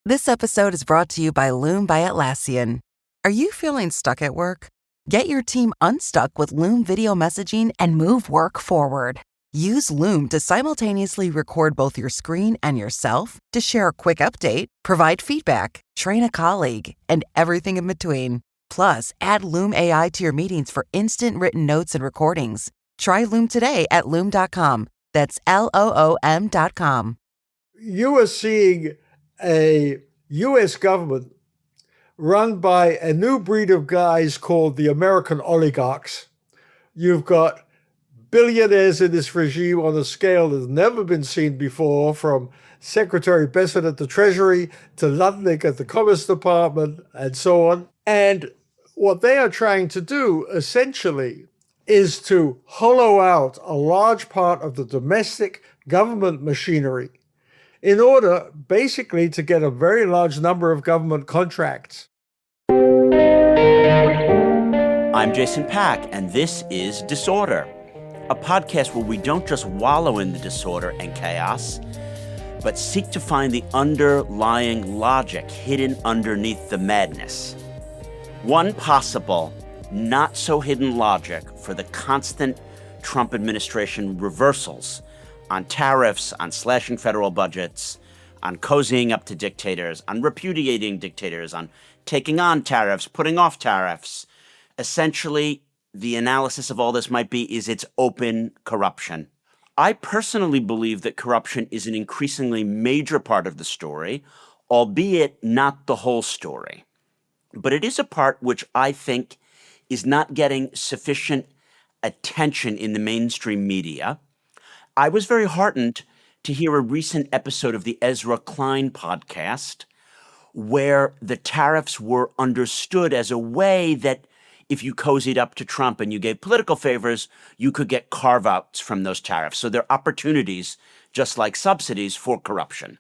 This episode is brought to you by Loom by Atlassian. Are you feeling stuck at work? Get your team unstuck with Loom video messaging and move work forward. Use Loom to simultaneously record both your screen and yourself to share a quick update, provide feedback, train a colleague, and everything in between. Plus, add Loom AI to your meetings for instant written notes and recordings. Try Loom today at Loom.com. That's LOOM.com. You are seeing a U.S. government run by a new breed of guys called the American oligarchs. You've got billionaires in this regime on a scale that's never been seen before, from Secretary Bessent at the Treasury to Lutnick at the Commerce Department and so on. And what they are trying to do, essentially, is to hollow out a large part of the domestic government machinery in order basically to get a very large number of government contracts. I'm Jason Pack, and this is Disorder, a podcast where we don't just wallow in the disorder and chaos, but seek to find the underlying logic hidden underneath the madness. One possible, not-so-hidden logic for the constant Trump administration reversals on tariffs, on slashing federal budgets, on cozying up to dictators, on repudiating dictators, on taking on tariffs, putting off tariffs. Essentially, the analysis of all this might be, is it's open corruption. I personally believe that corruption is an increasingly major part of the story, albeit not the whole story. But it is a part which I think is not getting sufficient attention in the mainstream media. I was very heartened to hear a recent episode of the Ezra Klein podcast where the tariffs were understood as a way that if you cozied up to Trump and you gave political favors, you could get carve-outs from those tariffs. So there are opportunities, just like subsidies, for corruption.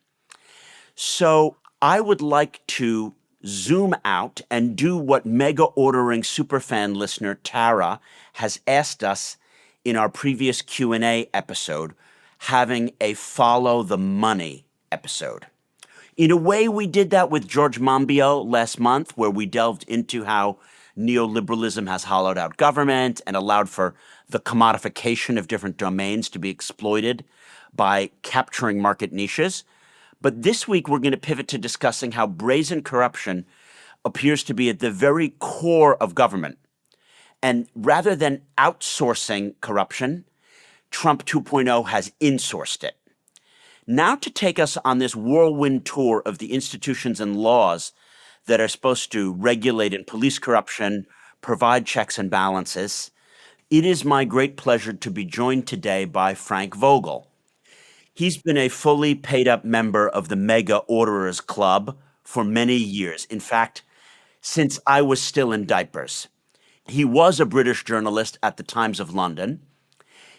So I would like to zoom out and do what mega-ordering superfan listener Tara has asked us in our previous Q&A episode, having a Follow the Money episode. In a way, we did that with George Monbiot last month, where we delved into how neoliberalism has hollowed out government and allowed for the commodification of different domains to be exploited by capturing market niches. But this week, we're going to pivot to discussing how brazen corruption appears to be at the very core of government. And rather than outsourcing corruption, Trump 2.0 has insourced it. Now to take us on this whirlwind tour of the institutions and laws that are supposed to regulate and police corruption, provide checks and balances, it is my great pleasure to be joined today by Frank Vogl. He's been a fully paid-up member of the Mega Orderers Club for many years. In fact, since I was still in diapers. He was a British journalist at the Times of London.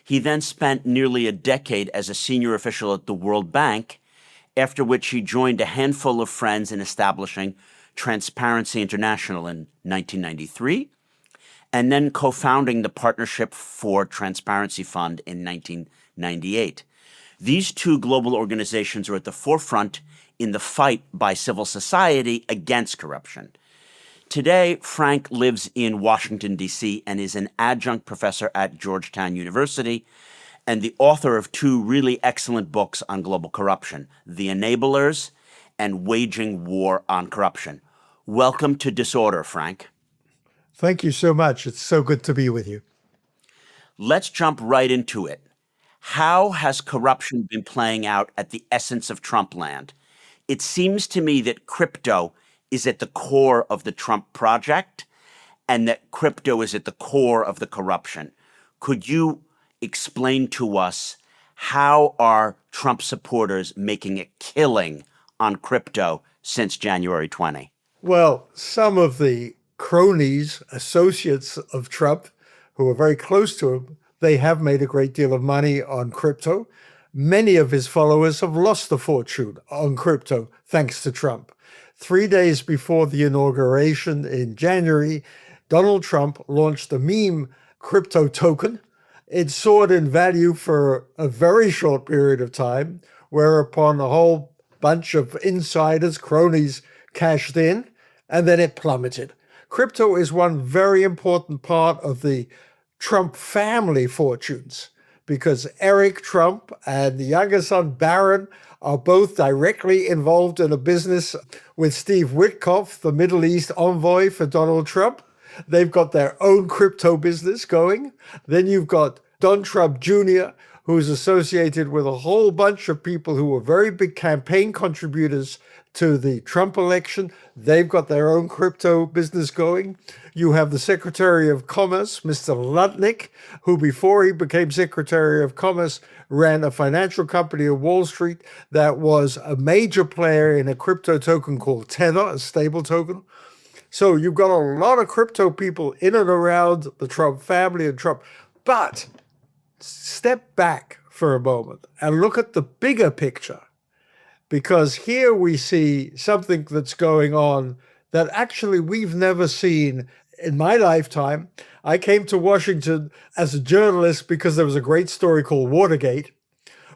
He then spent nearly a decade as a senior official at the World Bank, after which he joined a handful of friends in establishing Transparency International in 1993, and then co-founding the Partnership for Transparency Fund in 1998. These two global organizations are at the forefront in the fight by civil society against corruption. Today, Frank lives in Washington, D.C., and is an adjunct professor at Georgetown University and the author of two really excellent books on global corruption, The Enablers and Waging War on Corruption. Welcome to Disorder, Frank. Thank you so much. It's so good to be with you. Let's jump right into it. How has corruption been playing out at the essence of Trump land? It seems to me that crypto is at the core of the Trump project, and that crypto is at the core of the corruption. Could you explain to us how are Trump supporters making a killing on crypto since January 20? Well, some of the cronies, associates of Trump, who are very close to him, they have made a great deal of money on crypto. Many of his followers have lost a fortune on crypto, thanks to Trump. 3 days before the inauguration in January, Donald Trump launched a meme crypto token. It soared in value for a very short period of time, whereupon a whole bunch of insiders, cronies, cashed in, and then it plummeted. Crypto is one very important part of the Trump family fortunes because Eric Trump and the younger son, Barron, are both directly involved in a business with Steve Witkoff, the Middle East envoy for Donald Trump. They've got their own crypto business going. Then you've got Don Trump Jr., who's associated with a whole bunch of people who were very big campaign contributors to the Trump election. They've got their own crypto business going. You have the Secretary of Commerce, Mr. Lutnick, who before he became Secretary of Commerce ran a financial company on Wall Street that was a major player in a crypto token called Tether, a stable token. So you've got a lot of crypto people in and around the Trump family and Trump. But step back for a moment and look at the bigger picture, because here we see something that's going on that actually we've never seen in my lifetime. I came to Washington as a journalist because there was a great story called Watergate.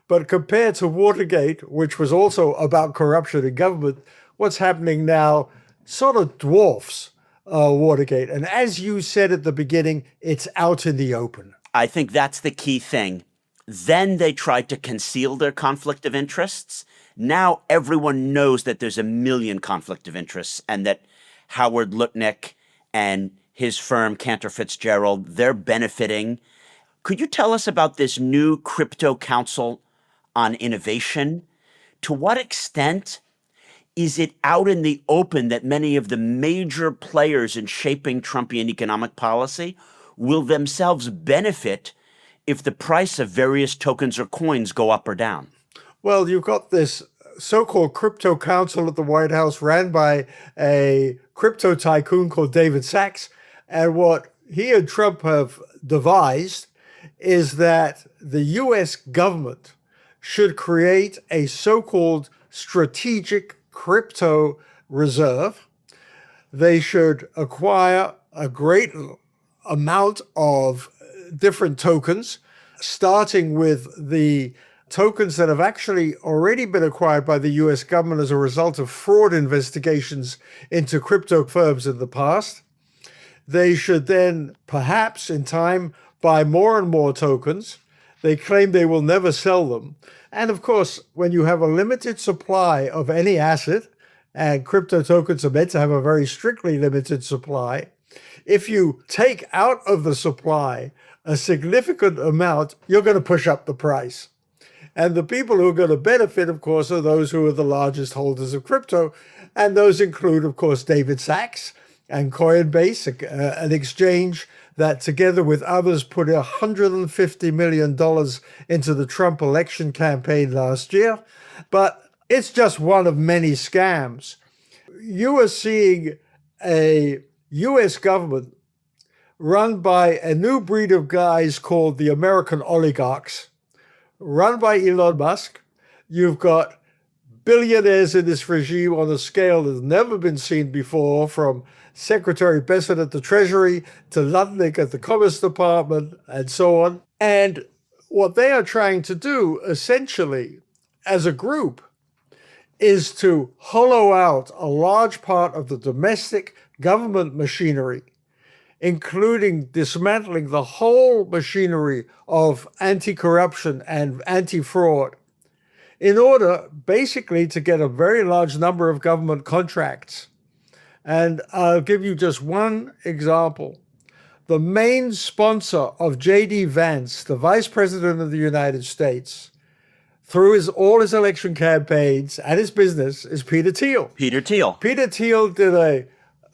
But compared to Watergate, which was also about corruption in government, what's happening now sort of dwarfs Watergate. And as you said at the beginning, it's out in the open. I think that's the key thing. Then they tried to conceal their conflict of interests. Now everyone knows that there's a million conflict of interests and that Howard Lutnick and his firm, Cantor Fitzgerald, they're benefiting. Could you tell us about this new crypto council on innovation? To what extent is it out in the open that many of the major players in shaping Trumpian economic policy will themselves benefit if the price of various tokens or coins go up or down? Well, you've got this so-called crypto council at the White House ran by a crypto tycoon called David Sachs. And what he and Trump have devised is that the U.S. government should create a so-called strategic crypto reserve. They should acquire a great amount of different tokens, starting with the tokens that have actually already been acquired by the US government as a result of fraud investigations into crypto firms in the past. They should then, perhaps in time, buy more and more tokens. They claim they will never sell them. And of course, when you have a limited supply of any asset, and crypto tokens are meant to have a very strictly limited supply, if you take out of the supply a significant amount, you're going to push up the price. And the people who are going to benefit, of course, are those who are the largest holders of crypto. And those include, of course, David Sachs and Coinbase, an exchange that together with others put $150 million into the Trump election campaign last year. But it's just one of many scams. You are seeing a U.S. government run by a new breed of guys called the American oligarchs, run by Elon Musk. You've got billionaires in this regime on a scale that's never been seen before, from Secretary Bessent at the Treasury to Lutnick at the Commerce Department and so on. And what they are trying to do, essentially, as a group, is to hollow out a large part of the domestic government machinery, including dismantling the whole machinery of anti-corruption and anti-fraud, in order basically to get a very large number of government contracts. And I'll give you just one example. The main sponsor of J.D. Vance, the Vice President of the United States, through all his election campaigns and his business, is Peter Thiel. Peter Thiel. Peter Thiel did a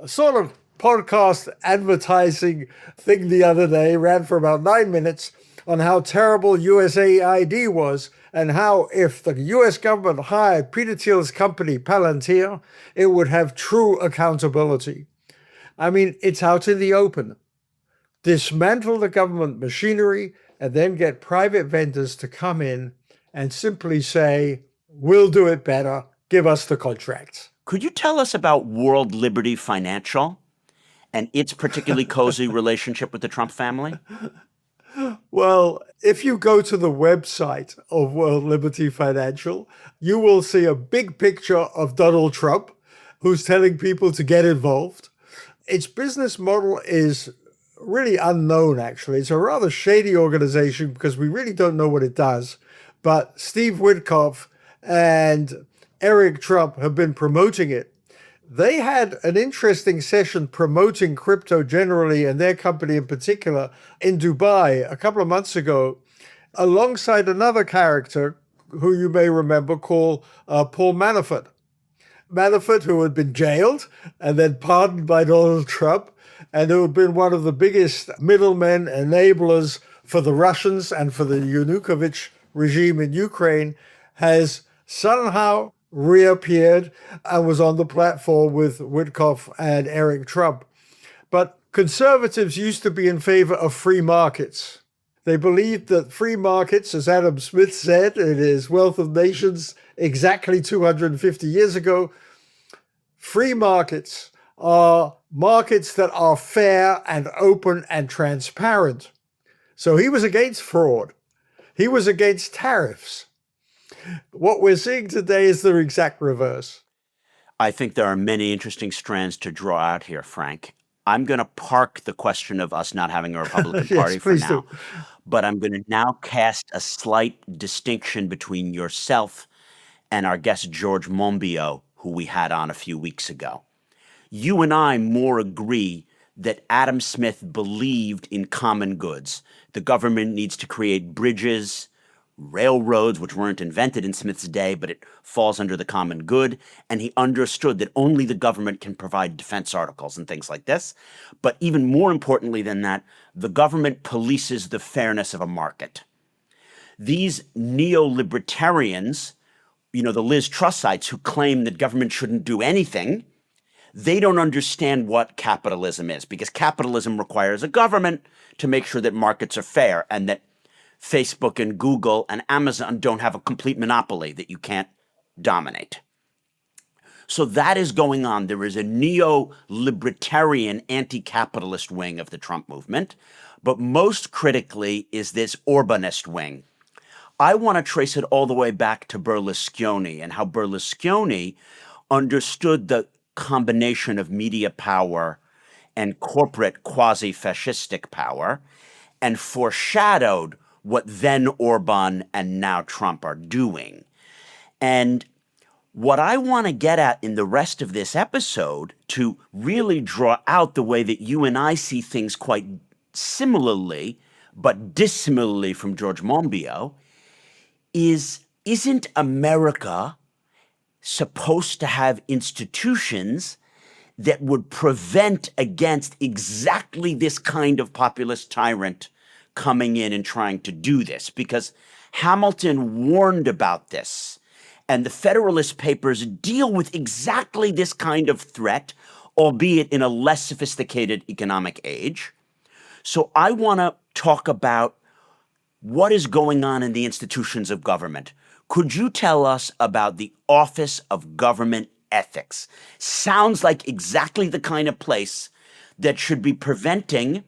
sort of podcast advertising thing the other day, ran for about 9 minutes, on how terrible USAID was and how if the U.S. government hired Peter Thiel's company, Palantir, it would have true accountability. I mean, it's out in the open. Dismantle the government machinery and then get private vendors to come in and simply say, we'll do it better, give us the contracts. Could you tell us about World Liberty Financial and its particularly cozy relationship with the Trump family? Well, if you go to the website of World Liberty Financial, you will see a big picture of Donald Trump, who's telling people to get involved. Its business model is really unknown, actually. It's a rather shady organization because we really don't know what it does. But Steve Witkoff and Eric Trump have been promoting it. They had an interesting session promoting crypto generally and their company in particular in Dubai a couple of months ago, alongside another character who you may remember called Paul Manafort. Manafort, who had been jailed and then pardoned by Donald Trump, and who had been one of the biggest middlemen, enablers for the Russians and for the Yanukovych regime in Ukraine, has somehow reappeared and was on the platform with Witkoff and Eric Trump. But conservatives used to be in favor of free markets. They believed that free markets, as Adam Smith said in his Wealth of Nations exactly 250 years ago, free markets are markets that are fair and open and transparent. So he was against fraud. He was against tariffs. What we're seeing today is the exact reverse. I think there are many interesting strands to draw out here, Frank. I'm going to park the question of us not having a Republican Party for please now, do. but I'm going to now cast a slight distinction between yourself and our guest George Monbiot, who we had on a few weeks ago. You and I more agree that Adam Smith believed in common goods. The government needs to create bridges, railroads, which weren't invented in Smith's day, but it falls under the common good. And he understood that only the government can provide defense articles and things like this. But even more importantly than that, the government polices the fairness of a market. These neo-libertarians, the Liz Trussites who claim that government shouldn't do anything, they don't understand what capitalism is, because capitalism requires a government to make sure that markets are fair and that Facebook and Google and Amazon don't have a complete monopoly that you can't dominate. So that is going on. There is a neo-libertarian anti-capitalist wing of the Trump movement, but most critically is this Orbanist wing. I want to trace it all the way back to Berlusconi and how Berlusconi understood the combination of media power and corporate quasi-fascistic power and foreshadowed what then Orban and now Trump are doing. And what I want to get at in the rest of this episode, to really draw out the way that you and I see things quite similarly, but dissimilarly from George Monbiot, isn't America supposed to have institutions that would prevent against exactly this kind of populist tyrant coming in and trying to do this? Because Hamilton warned about this, and the Federalist Papers deal with exactly this kind of threat, albeit in a less sophisticated economic age. So I want to talk about what is going on in the institutions of government. Could you tell us about the Office of Government Ethics? Sounds like exactly the kind of place that should be preventing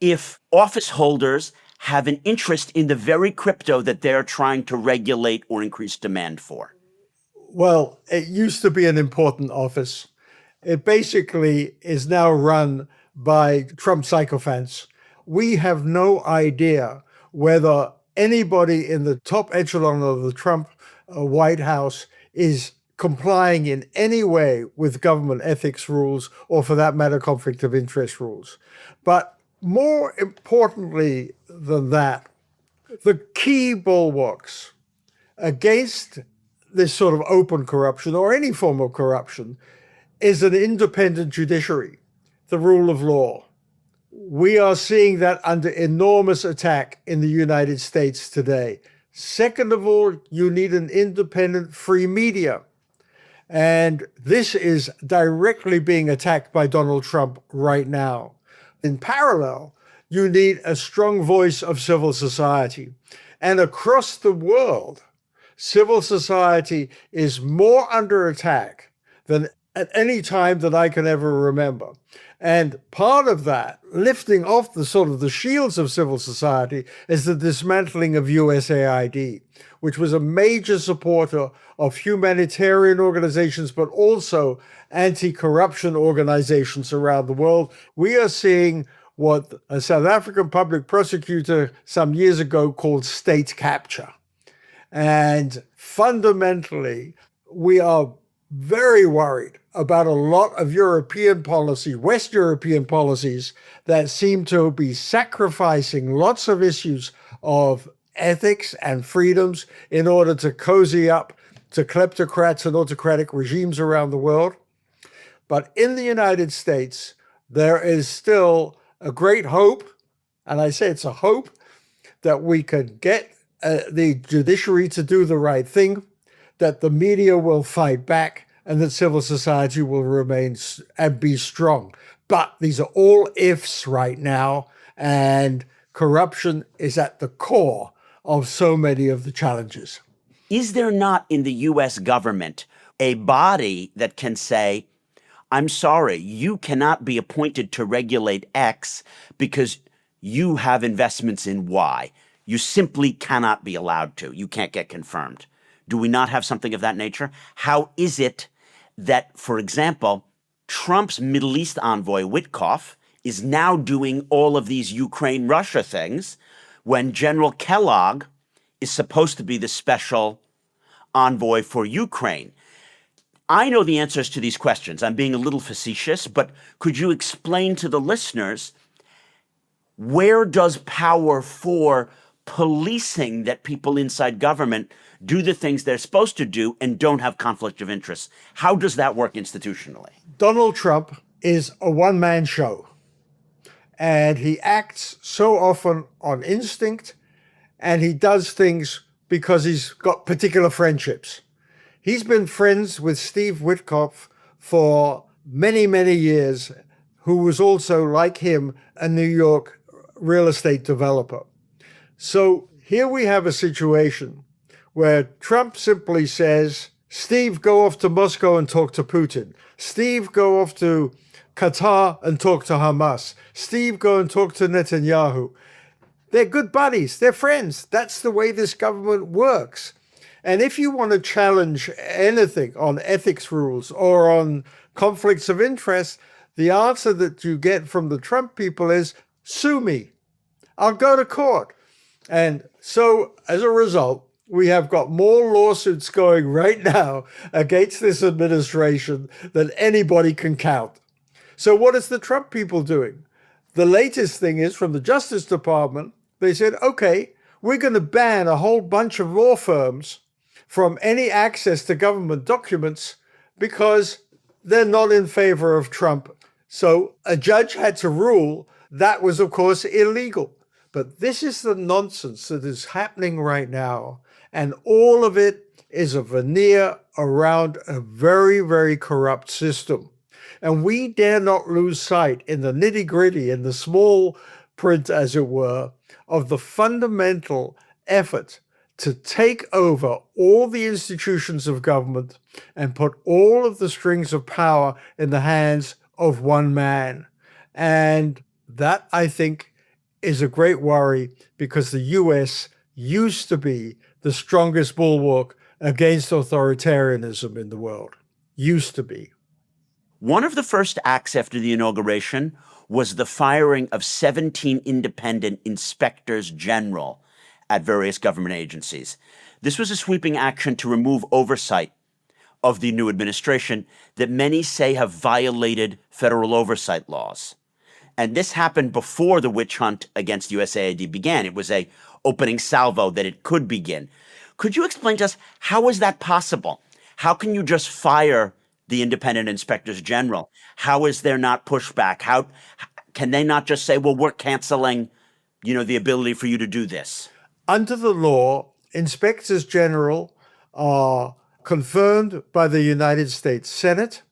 if office holders have an interest in the very crypto that they're trying to regulate or increase demand for. Well, it used to be an important office. It basically is now run by Trump sycophants. We have no idea whether anybody in the top echelon of the Trump White House is complying in any way with government ethics rules, or for that matter, conflict of interest rules. But more importantly than that, the key bulwarks against this sort of open corruption or any form of corruption is an independent judiciary, the rule of law. We are seeing that under enormous attack in the United States today. Second of all, you need an independent free media. And this is directly being attacked by Donald Trump right now. In parallel, you need a strong voice of civil society. And across the world, civil society is more under attack than at any time that I can ever remember. And part of that, lifting off the sort of the shields of civil society, is the dismantling of USAID, which was a major supporter of humanitarian organizations, but also anti-corruption organizations around the world. We are seeing what a South African public prosecutor some years ago called state capture. And fundamentally, we are very worried about a lot of European policy, West European policies, that seem to be sacrificing lots of issues of ethics and freedoms in order to cozy up to kleptocrats and autocratic regimes around the world. But in the United States, there is still a great hope, and I say it's a hope, that we can get the judiciary to do the right thing, that the media will fight back, and that civil society will remain and be strong. But these are all ifs right now, and corruption is at the core of so many of the challenges. Is there not in the U.S. government a body that can say, I'm sorry, you cannot be appointed to regulate X because you have investments in Y? You simply cannot be allowed to. You can't get confirmed. Do we not have something of that nature? How is it that, for example, Trump's Middle East envoy, Witkoff, is now doing all of these Ukraine-Russia things when General Kellogg is supposed to be the special envoy for Ukraine? I know the answers to these questions. I'm being a little facetious, but could you explain to the listeners, where does power for policing that people inside government do the things they're supposed to do and don't have conflict of interest? How does that work institutionally? Donald Trump is a one-man show, and he acts so often on instinct, and he does things because he's got particular friendships. He's been friends with Steve Witkoff for many, many years, who was also, like him, a New York real estate developer. So here we have a situation where Trump simply says, Steve, go off to Moscow and talk to Putin. Steve, go off to Qatar and talk to Hamas. Steve, go and talk to Netanyahu. They're good buddies. They're friends. That's the way this government works. And if you want to challenge anything on ethics rules or on conflicts of interest, the answer that you get from the Trump people is, sue me. I'll go to court. And so as a result, we have got more lawsuits going right now against this administration than anybody can count. So what is the Trump people doing? The latest thing is from the Justice Department, they said, okay, we're going to ban a whole bunch of law firms from any access to government documents because they're not in favor of Trump. So a judge had to rule that was, of course, illegal. But this is the nonsense that is happening right now. And all of it is a veneer around a very, very corrupt system. And we dare not lose sight in the nitty-gritty, in the small print, as it were, of the fundamental effort to take over all the institutions of government and put all of the strings of power in the hands of one man. And that, I think, is a great worry, because the US used to be the strongest bulwark against authoritarianism in the world. Used to be. One of the first acts after the inauguration was the firing of 17 independent inspectors general at various government agencies. This was a sweeping action to remove oversight of the new administration that many say have violated federal oversight laws. And this happened before the witch hunt against USAID began. It was a opening salvo that it could begin. Could you explain to us, how is that possible? How can you just fire the independent inspectors general? How is there not pushback? How can they not just say, well, we're canceling, the ability for you to do this? Under the law, inspectors general are confirmed by the United States Senate.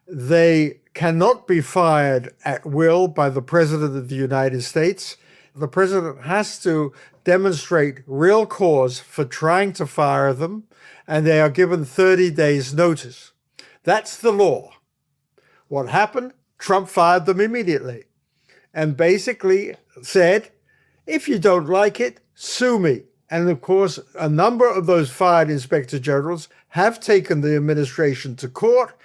They cannot be fired at will by the President of the United States. The President has to demonstrate real cause for trying to fire them, and they are given 30 days notice. That's the law. What happened? Trump fired them immediately and basically said, if you don't like it, sue me. And of course, a number of those fired inspector generals have taken the administration to court,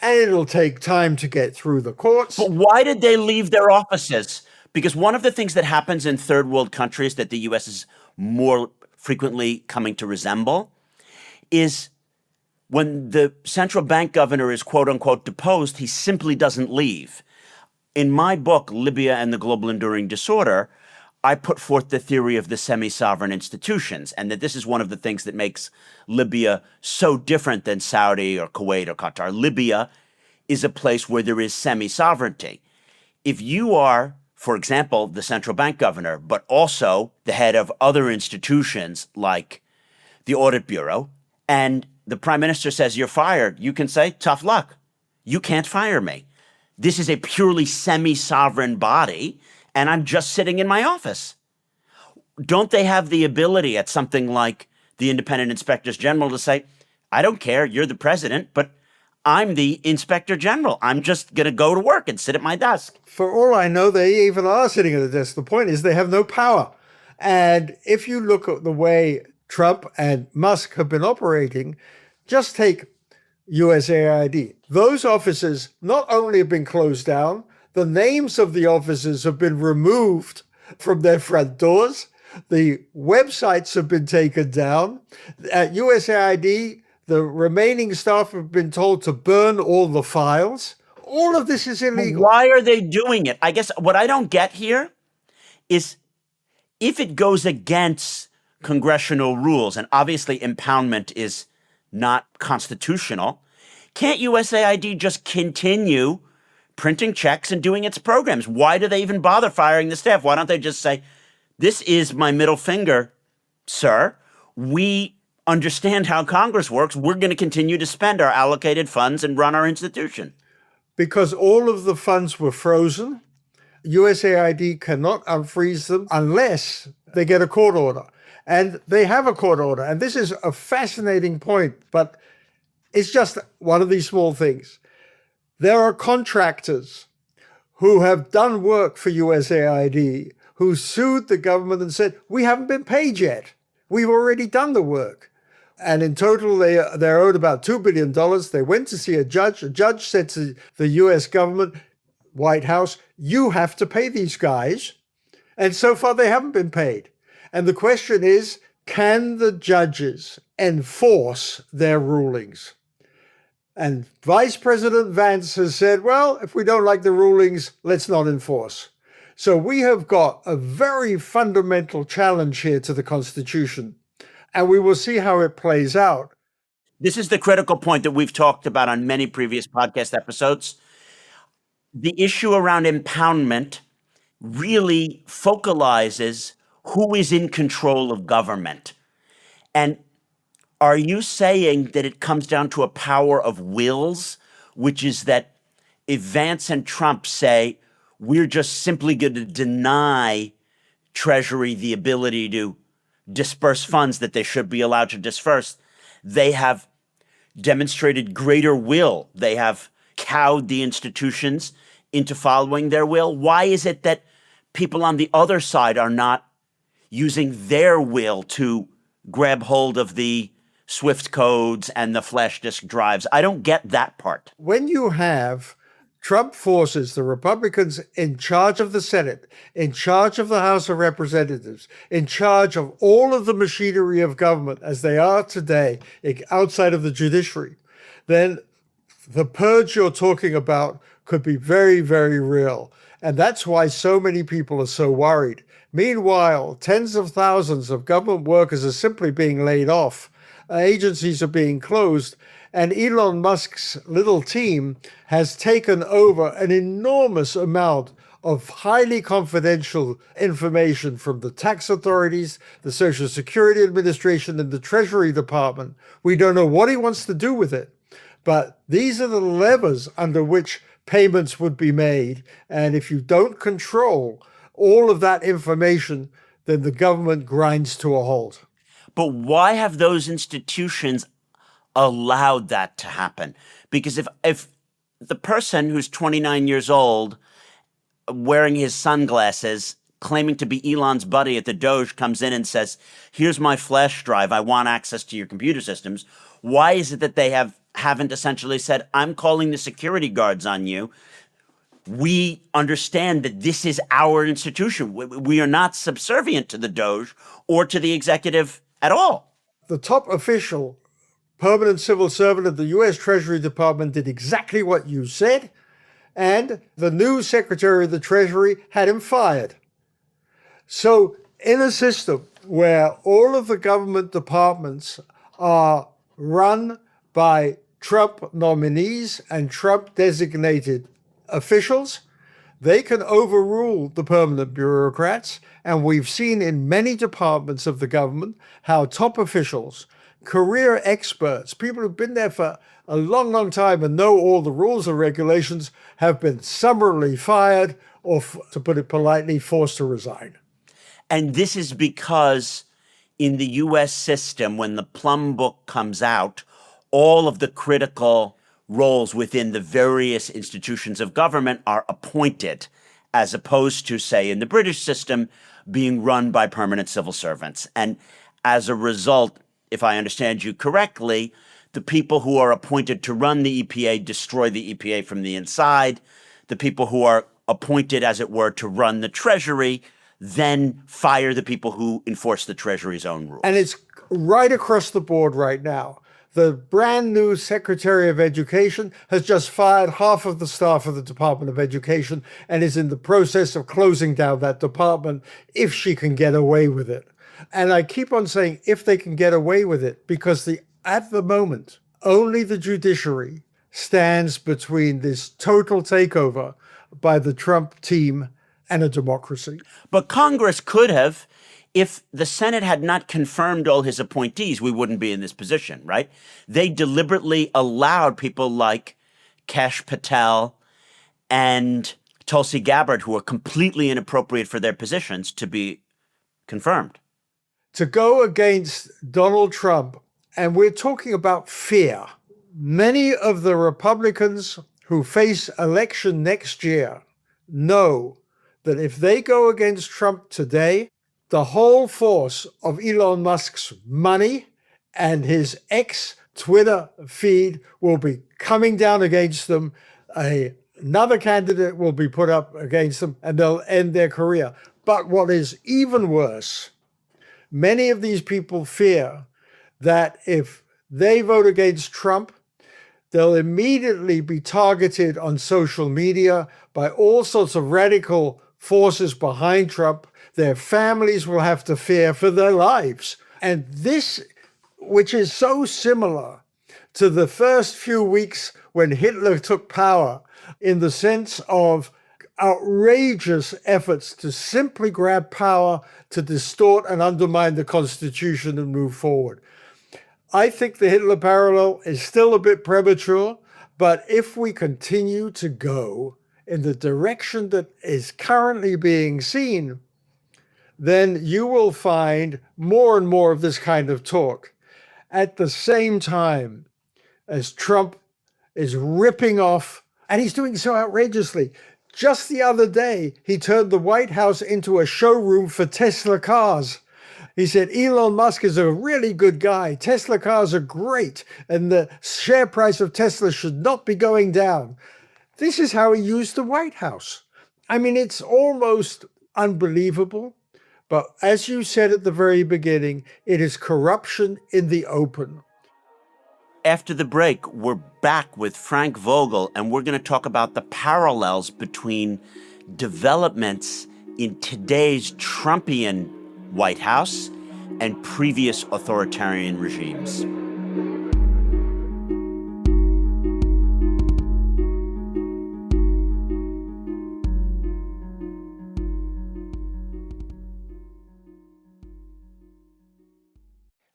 and it'll take time to get through the courts. But why did they leave their offices? Because one of the things that happens in third world countries that the U.S. is more frequently coming to resemble is when the central bank governor is quote unquote deposed, he simply doesn't leave. In my book, Libya and the Global Enduring Disorder, I put forth the theory of the semi-sovereign institutions, and that this is one of the things that makes Libya so different than Saudi or Kuwait or Qatar. Libya is a place where there is semi-sovereignty. If you are, for example, the central bank governor, but also the head of other institutions like the Audit Bureau, and the prime minister says you're fired, you can say, tough luck. You can't fire me. This is a purely semi-sovereign body, and I'm just sitting in my office. Don't they have the ability at something like the independent inspectors general to say, I don't care, you're the president, but I'm the inspector general. I'm just going to go to work and sit at my desk. For all I know, they even are sitting at the desk. The point is they have no power. And if you look at the way Trump and Musk have been operating, just take USAID. Those offices not only have been closed down, the names of the offices have been removed from their front doors. The websites have been taken down. At USAID, the remaining staff have been told to burn all the files. All of this is illegal. Why are they doing it? I guess what I don't get here is if it goes against congressional rules, and obviously impoundment is not constitutional, can't USAID just continue printing checks and doing its programs? Why do they even bother firing the staff? Why don't they just say, this is my middle finger, sir. We understand how Congress works. We're going to continue to spend our allocated funds and run our institution. Because all of the funds were frozen, USAID cannot unfreeze them unless they get a court order. And they have a court order. And this is a fascinating point, but it's just one of these small things. There are contractors who have done work for USAID who sued the government and said, we haven't been paid yet. We've already done the work. And in total, they're owed about $2 billion. They went to see a judge. A judge said to the US government, White House, you have to pay these guys. And so far, they haven't been paid. And the question is, can the judges enforce their rulings? And Vice President Vance has said, well, if we don't like the rulings, let's not enforce. So we have got a very fundamental challenge here to the Constitution, and we will see how it plays out. This is the critical point that we've talked about on many previous podcast episodes. The issue around impoundment really focalizes who is in control of government. And are you saying that it comes down to a power of wills, which is that if Vance and Trump say, we're just simply going to deny Treasury the ability to disperse funds that they should be allowed to disperse, they have demonstrated greater will. They have cowed the institutions into following their will. Why is it that people on the other side are not using their will to grab hold of the Swift codes and the flash disk drives? I don't get that part. When you have Trump forces the Republicans in charge of the Senate, in charge of the House of Representatives, in charge of all of the machinery of government as they are today, outside of the judiciary, then the purge you're talking about could be very, very real. And that's why so many people are so worried. Meanwhile, tens of thousands of government workers are simply being laid off. Agencies are being closed. And Elon Musk's little team has taken over an enormous amount of highly confidential information from the tax authorities, the Social Security Administration, and the Treasury Department. We don't know what he wants to do with it, but these are the levers under which payments would be made. And if you don't control all of that information, then the government grinds to a halt. But why have those institutions allowed that to happen? Because if the person who's 29 years old, wearing his sunglasses, claiming to be Elon's buddy at the Doge, comes in and says, here's my flash drive, I want access to your computer systems. Why is it that they haven't essentially said, I'm calling the security guards on you? We understand that this is our institution. We are not subservient to the Doge or to the executive at all. The top official, permanent civil servant of the U.S. Treasury Department, did exactly what you said, and the new Secretary of the Treasury had him fired. So in a system where all of the government departments are run by Trump nominees and Trump-designated officials, they can overrule the permanent bureaucrats. And we've seen in many departments of the government how top officials, career experts, people who've been there for a long, long time and know all the rules and regulations, have been summarily fired or, to put it politely, forced to resign. And this is because in the U.S. system, when the Plum Book comes out, all of the critical roles within the various institutions of government are appointed, as opposed to, say, in the British system, being run by permanent civil servants. And as a result, if I understand you correctly, the people who are appointed to run the EPA destroy the EPA from the inside. The people who are appointed, as it were, to run the Treasury then fire the people who enforce the Treasury's own rules. And it's right across the board right now. The brand new Secretary of Education has just fired half of the staff of the Department of Education and is in the process of closing down that department if she can get away with it. And I keep on saying if they can get away with it, because at the moment, only the judiciary stands between this total takeover by the Trump team and a democracy. But Congress could have. If the Senate had not confirmed all his appointees, we wouldn't be in this position, right? They deliberately allowed people like Kash Patel and Tulsi Gabbard, who are completely inappropriate for their positions, to be confirmed. To go against Donald Trump, and we're talking about fear. Many of the Republicans who face election next year know that if they go against Trump today, the whole force of Elon Musk's money and his ex-Twitter feed will be coming down against them. Another candidate will be put up against them, and they'll end their career. But what is even worse, many of these people fear that if they vote against Trump, they'll immediately be targeted on social media by all sorts of radical forces behind Trump. Their families will have to fear for their lives. And this, which is so similar to the first few weeks when Hitler took power, in the sense of outrageous efforts to simply grab power, to distort and undermine the Constitution and move forward. I think the Hitler parallel is still a bit premature, but if we continue to go in the direction that is currently being seen, then you will find more and more of this kind of talk. At the same time as Trump is ripping off, and he's doing so outrageously. Just the other day, he turned the White House into a showroom for Tesla cars. He said, Elon Musk is a really good guy. Tesla cars are great, and the share price of Tesla should not be going down. This is how he used the White House. I mean, it's almost unbelievable. But as you said at the very beginning, it is corruption in the open. After the break, we're back with Frank Vogl, and we're going to talk about the parallels between developments in today's Trumpian White House and previous authoritarian regimes.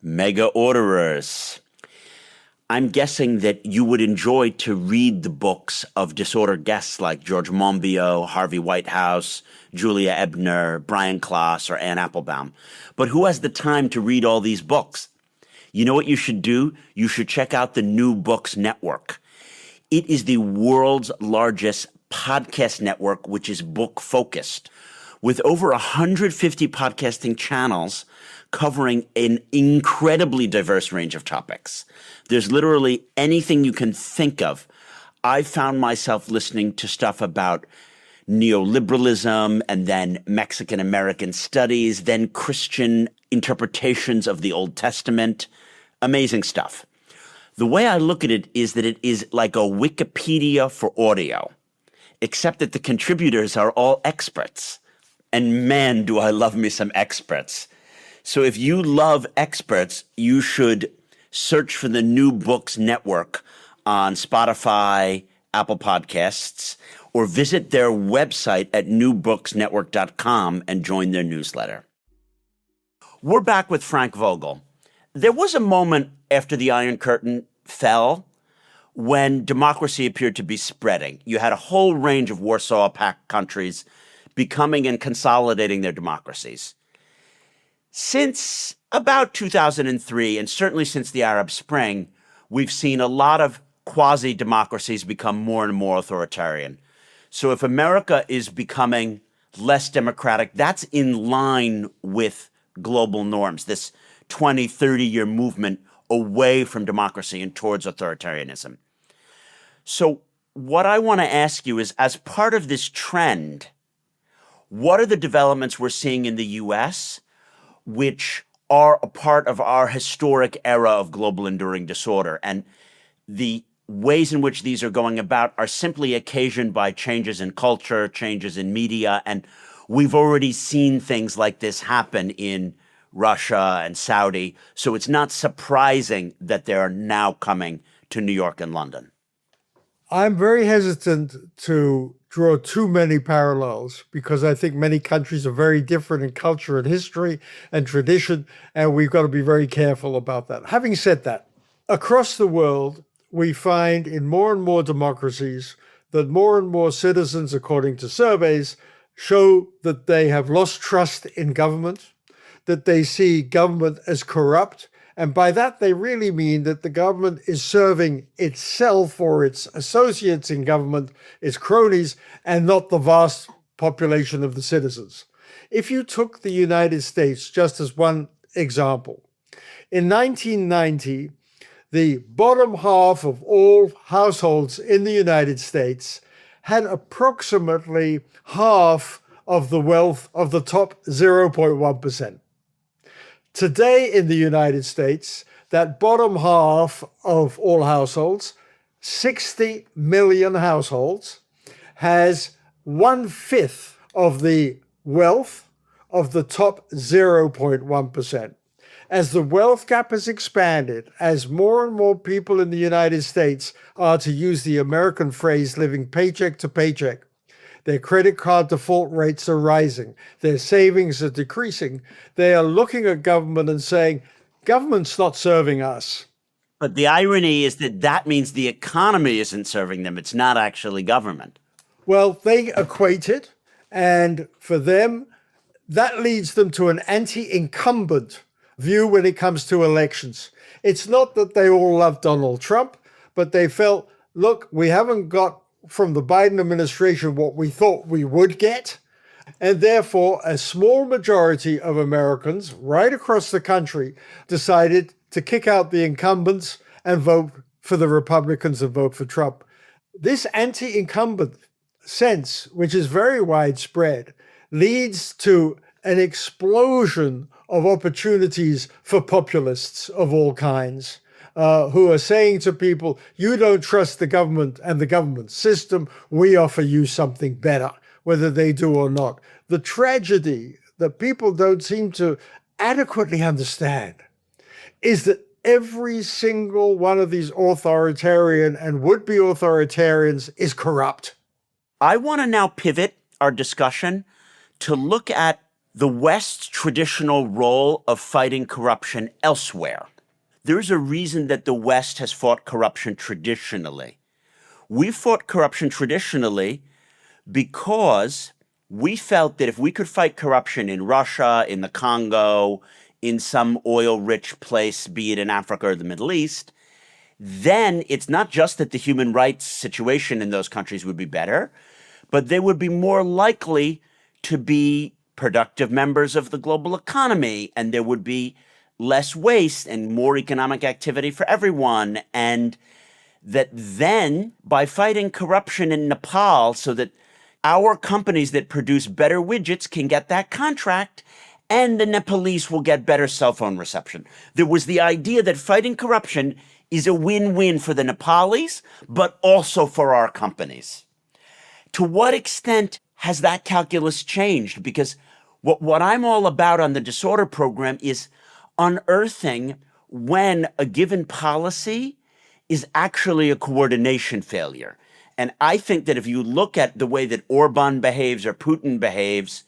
Mega orderers. I'm guessing that you would enjoy to read the books of disorder guests like George Monbiot, Harvey Whitehouse, Julia Ebner, Brian Klaas, or Anne Applebaum. But who has the time to read all these books? You know what you should do? You should check out the New Books Network. It is the world's largest podcast network, which is book-focused, with over 150 podcasting channels covering an incredibly diverse range of topics. There's literally anything you can think of. I found myself listening to stuff about neoliberalism and then Mexican-American studies, then Christian interpretations of the Old Testament. Amazing stuff. The way I look at it is that it is like a Wikipedia for audio, except that the contributors are all experts. And man, do I love me some experts. So if you love experts, you should search for the New Books Network on Spotify, Apple Podcasts, or visit their website at newbooksnetwork.com and join their newsletter. We're back with Frank Vogl. There was a moment after the Iron Curtain fell when democracy appeared to be spreading. You had a whole range of Warsaw Pact countries becoming and consolidating their democracies. Since about 2003, and certainly since the Arab Spring, we've seen a lot of quasi-democracies become more and more authoritarian. So if America is becoming less democratic, that's in line with global norms, this 20, 30-year movement away from democracy and towards authoritarianism. So what I want to ask you is, as part of this trend, what are the developments we're seeing in the U.S. which are a part of our historic era of global enduring disorder? And the ways in which these are going about are simply occasioned by changes in culture, changes in media, and we've already seen things like this happen in Russia and Saudi, so it's not surprising that they're now coming to New York and London. I'm very hesitant to draw too many parallels because I think many countries are very different in culture and history and tradition, and we've got to be very careful about that. Having said that, across the world, we find in more and more democracies that more and more citizens, according to surveys, show that they have lost trust in government, that they see government as corrupt. And by that, they really mean that the government is serving itself or its associates in government, its cronies, and not the vast population of the citizens. If you took the United States just as one example, in 1990, the bottom half of all households in the United States had approximately half of the wealth of the top 0.1%. Today in the United States, that bottom half of all households, 60 million households, has 1/5 of the wealth of the top 0.1%. As the wealth gap has expanded, as more and more people in the United States are, to use the American phrase, living paycheck to paycheck, their credit card default rates are rising, their savings are decreasing, they are looking at government and saying, government's not serving us. But the irony is that that means the economy isn't serving them. It's not actually government. Well, they equate it, and for them, that leads them to an anti-incumbent view when it comes to elections. It's not that they all love Donald Trump, but they felt, look, we haven't got from the Biden administration what we thought we would get. And therefore, a small majority of Americans right across the country decided to kick out the incumbents and vote for the Republicans and vote for Trump. This anti-incumbent sense, which is very widespread, leads to an explosion of opportunities for populists of all kinds. Who are saying to people, you don't trust the government and the government system, we offer you something better, whether they do or not. The tragedy that people don't seem to adequately understand is that every single one of these authoritarian and would-be authoritarians is corrupt. I want to now pivot our discussion to look at the West's traditional role of fighting corruption elsewhere. There's a reason that the West has fought corruption traditionally. We fought corruption traditionally because we felt that if we could fight corruption in Russia, in the Congo, in some oil-rich place, be it in Africa or the Middle East, then it's not just that the human rights situation in those countries would be better, but they would be more likely to be productive members of the global economy, and there would be less waste and more economic activity for everyone. And that then, by fighting corruption in Nepal so that our companies that produce better widgets can get that contract, and the Nepalese will get better cell phone reception. There was the idea that fighting corruption is a win-win for the Nepalis, but also for our companies. To what extent has that calculus changed? Because what I'm all about on the Disorder program is unearthing when a given policy is actually a coordination failure. And I think that if you look at the way that Orban behaves or Putin behaves,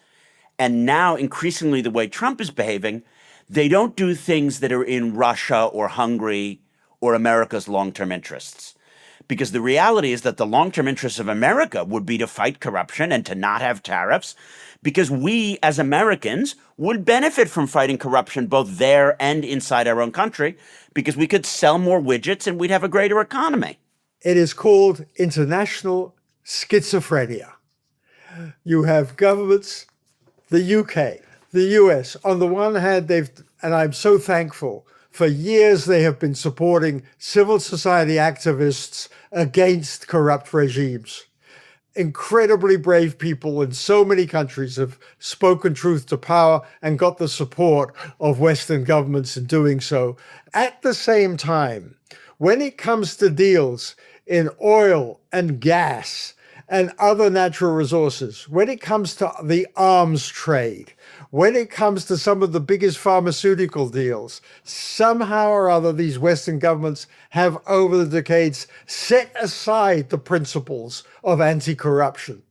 and now increasingly the way Trump is behaving, they don't do things that are in Russia or Hungary or America's long-term interests. Because the reality is that the long-term interests of America would be to fight corruption and to not have tariffs, because we as Americans would benefit from fighting corruption both there and inside our own country, because we could sell more widgets and we'd have a greater economy. It is called international schizophrenia. You have governments, the UK, the US, on the one hand, and I'm so thankful, for years they have been supporting civil society activists against corrupt regimes. Incredibly brave people in so many countries have spoken truth to power and got the support of Western governments in doing so. At the same time, when it comes to deals in oil and gas and other natural resources, when it comes to the arms trade, when it comes to some of the biggest pharmaceutical deals, somehow or other, these Western governments have over the decades set aside the principles of anti-corruption.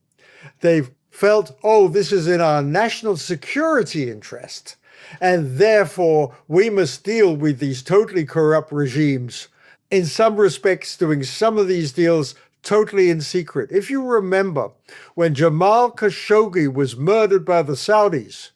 They've felt, oh, this is in our national security interest, and therefore we must deal with these totally corrupt regimes. In some respects, doing some of these deals totally in secret. If you remember, when Jamal Khashoggi was murdered by the Saudis,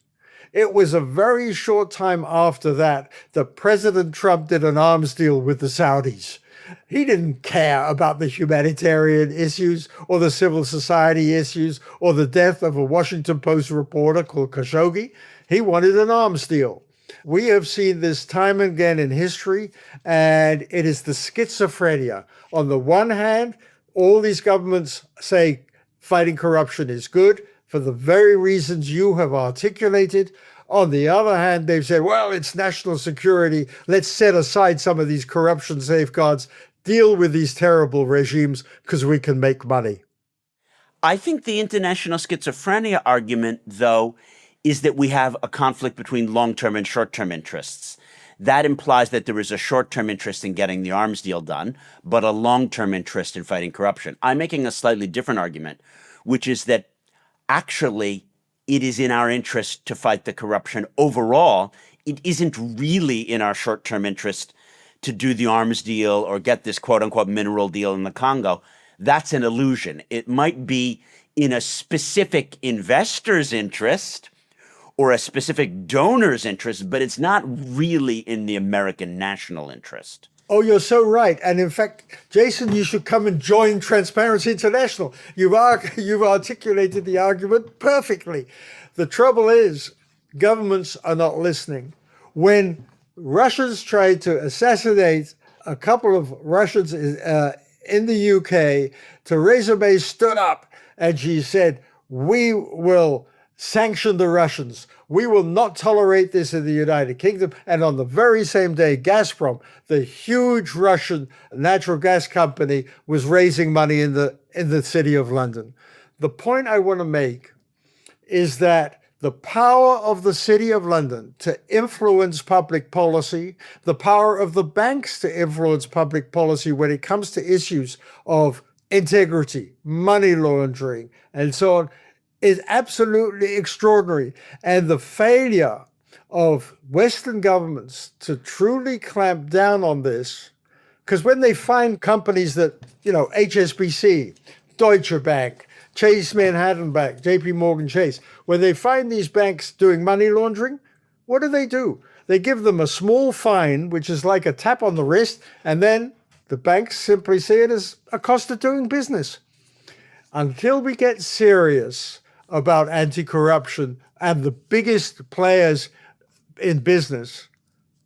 it was a very short time after that President Trump did an arms deal with the Saudis. He didn't care about the humanitarian issues or the civil society issues or the death of a Washington Post reporter called Khashoggi. He wanted an arms deal. We have seen this time and again in history, and it is the schizophrenia. On the one hand, all these governments say fighting corruption is good for the very reasons you have articulated. On the other hand, they've said, well, it's national security. Let's set aside some of these corruption safeguards, deal with these terrible regimes because we can make money. I think the international schizophrenia argument, though, is that we have a conflict between long-term and short-term interests. That implies that there is a short-term interest in getting the arms deal done, but a long-term interest in fighting corruption. I'm making a slightly different argument, which is that actually it is in our interest to fight the corruption overall. It isn't really in our short-term interest to do the arms deal or get this quote-unquote mineral deal in the Congo. That's an illusion. It might be in a specific investor's interest or a specific donor's interest, but it's not really in the American national interest. Oh, you're so right. And in fact, Jason, you should come and join Transparency International. You've articulated the argument perfectly. The trouble is, governments are not listening. When Russians tried to assassinate a couple of Russians in the UK, Theresa May stood up and she said, we will sanction the Russians. We will not tolerate this in the United Kingdom. And on the very same day, Gazprom, the huge Russian natural gas company, was raising money in the city of London. The point I want to make is that the power of the City of London to influence public policy, the power of the banks to influence public policy when it comes to issues of integrity, money laundering, and so on, is absolutely extraordinary. And the failure of Western governments to truly clamp down on this, because when they find companies that, HSBC, Deutsche Bank, Chase Manhattan Bank, JP Morgan Chase, when they find these banks doing money laundering, what do? They give them a small fine, which is like a tap on the wrist, and then The banks simply see it as a cost of doing business. Until we get serious about anti-corruption and the biggest players in business,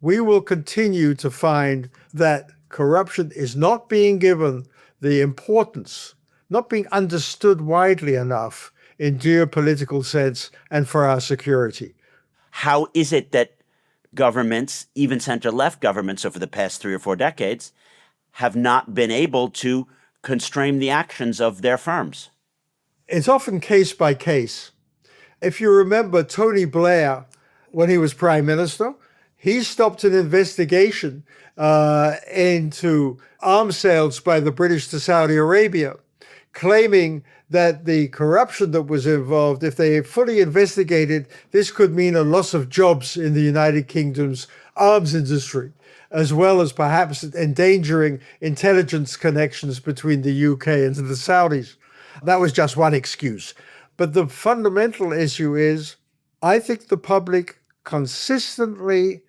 we will continue to find that corruption is not being given the importance, not being understood widely enough in geopolitical sense and for our security. How is it that governments, even center-left governments over the past 3 or 4 decades, have not been able to constrain the actions of their firms? It's often case by case. If you remember Tony Blair, when he was prime minister, he stopped an investigation into arms sales by the British to Saudi Arabia, claiming that the corruption that was involved, if they fully investigated, this could mean a loss of jobs in the United Kingdom's arms industry, as well as perhaps endangering intelligence connections between the UK and the Saudis. That was just one excuse. But the fundamental issue is, I think the public consistently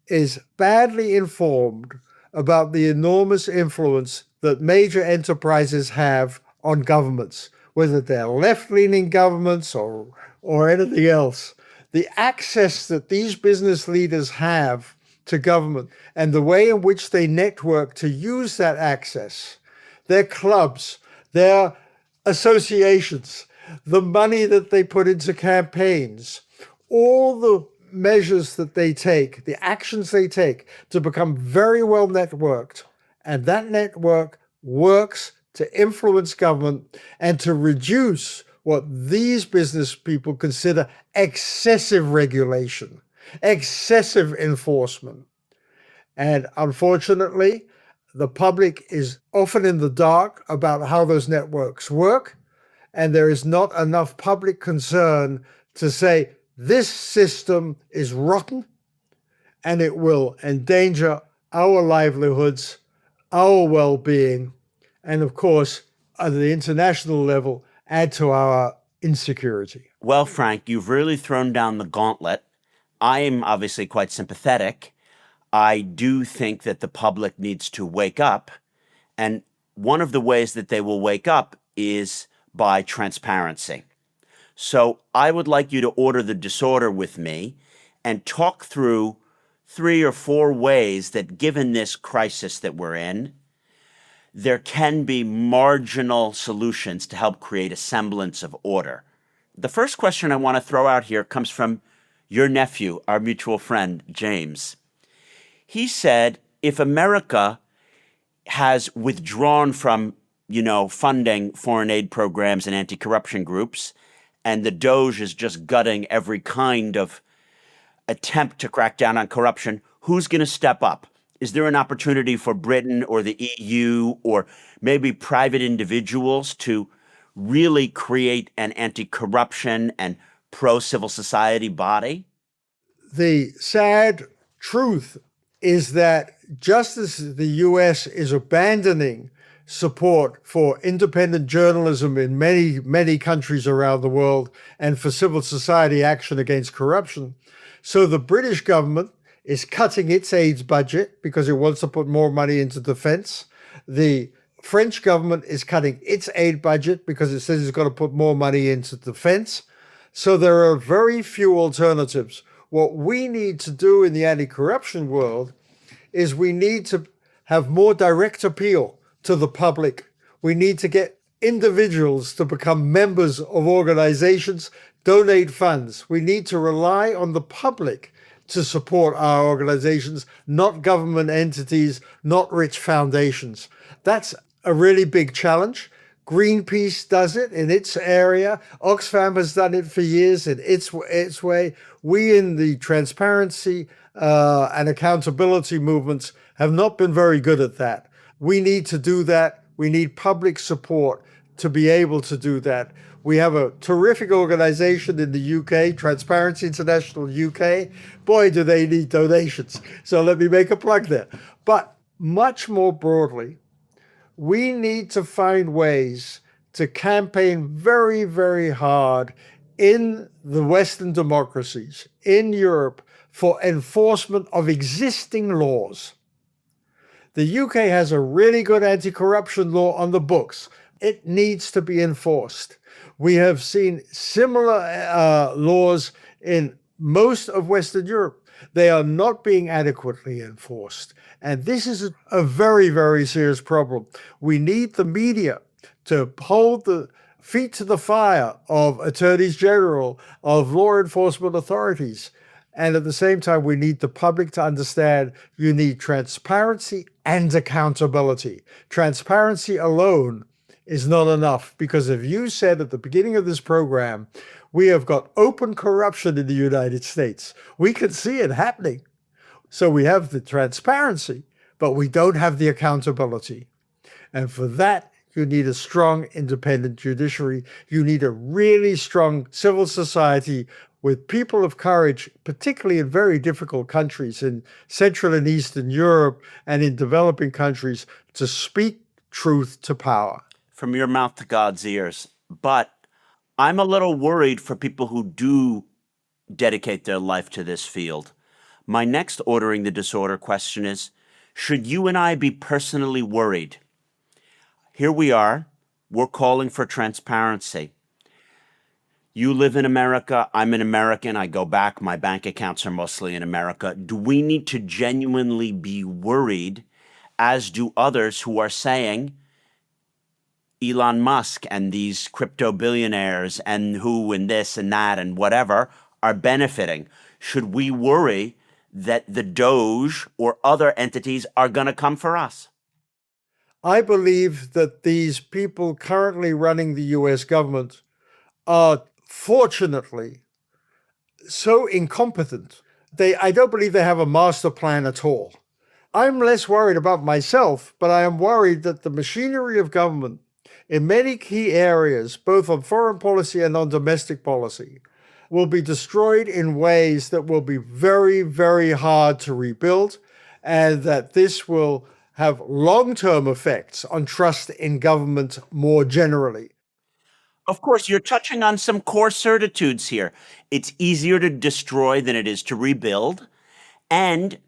is badly informed about the enormous influence that major enterprises have on governments, whether they're left-leaning governments or anything else. The access that these business leaders have to government and the way in which they network to use that access, their clubs, their associations, the money that they put into campaigns, all the measures that they take, the actions they take to become very well networked. And that network works to influence government and to reduce what these business people consider excessive regulation, excessive enforcement. And unfortunately, the public is often in the dark about how those networks work, and there is not enough public concern to say, this system is rotten and it will endanger our livelihoods, our well-being, and of course, at the international level, add to our insecurity. Well, Frank, you've really thrown down the gauntlet. I am obviously quite sympathetic. I do think that the public needs to wake up. And one of the ways that they will wake up is by transparency. So I would like you to order the disorder with me and talk through 3 or 4 ways that, given this crisis that we're in, there can be marginal solutions to help create a semblance of order. The first question I want to throw out here comes from your nephew, our mutual friend, James. He said, if America has withdrawn from, funding foreign aid programs and anti-corruption groups, and the Doge is just gutting every kind of attempt to crack down on corruption, who's going to step up? Is there an opportunity for Britain or the EU or maybe private individuals to really create an anti-corruption and pro-civil society body? The sad truth is that just as the US is abandoning support for independent journalism in many, many countries around the world and for civil society action against corruption, so the British government is cutting its aid budget because it wants to put more money into defense. The French government is cutting its aid budget because it says it's got to put more money into defense. So there are very few alternatives. What we need to do in the anti-corruption world is we need to have more direct appeal to the public. We need to get individuals to become members of organizations, donate funds. We need to rely on the public to support our organizations, not government entities, not rich foundations. That's a really big challenge. Greenpeace does it in its area. Oxfam has done it for years in its way. We in the transparency and accountability movements have not been very good at that. We need to do that. We need public support to be able to do that. We have a terrific organization in the UK, Transparency International UK. Boy, do they need donations. So let me make a plug there. But much more broadly, we need to find ways to campaign very, very hard in the Western democracies, in Europe, for enforcement of existing laws. The UK has a really good anti-corruption law on the books. It needs to be enforced. We have seen similar laws in most of Western Europe. They are not being adequately enforced. And this is a very, very serious problem. We need the media to hold the feet to the fire of attorneys general, of law enforcement authorities. And at the same time, we need the public to understand you need transparency and accountability. Transparency alone is not enough, because if you said at the beginning of this program, we have got open corruption in the United States, we can see it happening. So we have the transparency, but we don't have the accountability. And for that, you need a strong, independent judiciary. You need a really strong civil society with people of courage, particularly in very difficult countries in Central and Eastern Europe and in developing countries, to speak truth to power. From your mouth to God's ears. But I'm a little worried for people who do dedicate their life to this field. My next Ordering the Disorder question is, should you and I be personally worried? Here we are, we're calling for transparency. You live in America, I'm an American, I go back, my bank accounts are mostly in America. Do we need to genuinely be worried, as do others who are saying, Elon Musk and these crypto billionaires and who and this and that and whatever are benefiting? Should we worry that the Doge or other entities are going to come for us? I believe that these people currently running the US government are fortunately so incompetent. I don't believe they have a master plan at all. I'm less worried about myself, but I am worried that the machinery of government in many key areas, both on foreign policy and on domestic policy, will be destroyed in ways that will be very, very hard to rebuild, and that this will have long-term effects on trust in government more generally. Of course, you're touching on some core certitudes here. It's easier to destroy than it is to rebuild, and